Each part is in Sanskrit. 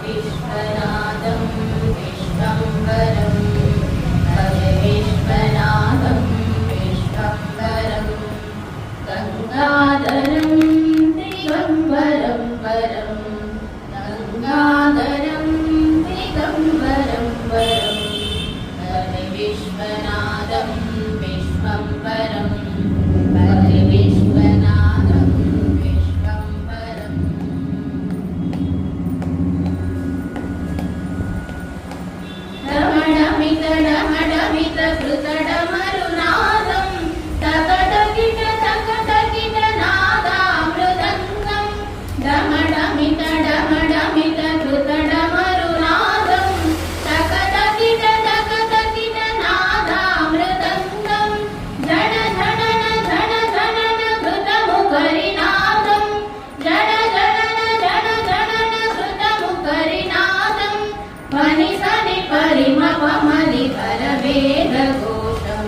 विश्वनाथं विश्वम्भरं भज विश्वनाथं विश्वम्भरं गंगाधरं दिगंबरं वरं गंगाधरं दिगंबरं वरं भज विश्वनाथं विश्वम्भरं भज विश्वनाथं विश्वम्भरम् डमडमित कृतडमरुनादं तकटकिट नादामृदङ्गं डमडमित कृतडमरुनादं तकटकिट नादामृदङ्गं जड झडन कृतमुखरिनादं जड झडन कृतमुखरिनादं पनि सनि परिमपमलि परवेदघोषं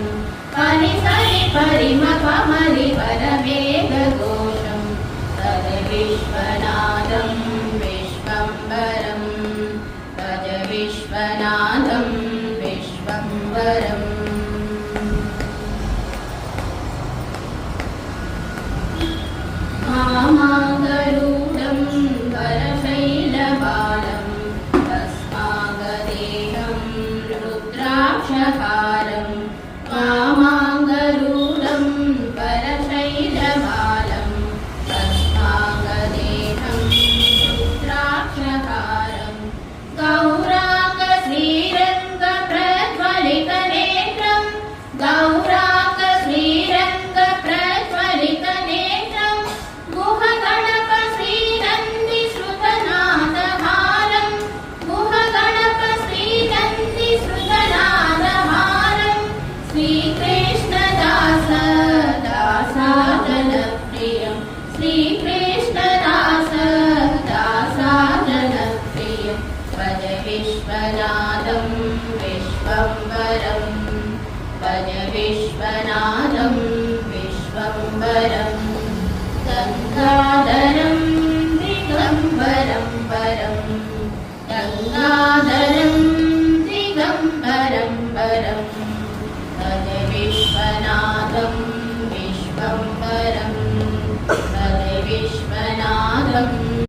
पनि सनि परिमपमलि परवेदघोषं तद विश्वनाथं विश्वम्भरं भज विश्वनाथं विश्वम्भरम् मामाङ्गरूढं वरशैलबालं भस्माङ्गदेहं रुद्राक्षहारं मामाङ्गरूढं वरशैलबालं भस्माङ्गदेहं रुद्राक्षहारं गौराङ्गश्रीरङ्गप्रज्वलितनेत्रं गौराङ्गश्रीरङ्गप्रज्वलितनेत्रं गुहगणप श्रीनन्दिश्रुतनादहारं गुहगणप श्रीनन्दिश्रुतनादहारं श्रीकृष्णदास दासाजनप्रियं श्रीकृष्णदास दासाजनप्रियं भज विश्वनाथं विश्वम्भरं भज विश्वनाथं विश्वम्भरं गंगाधरं दिगंबरं वरं गंगाधरं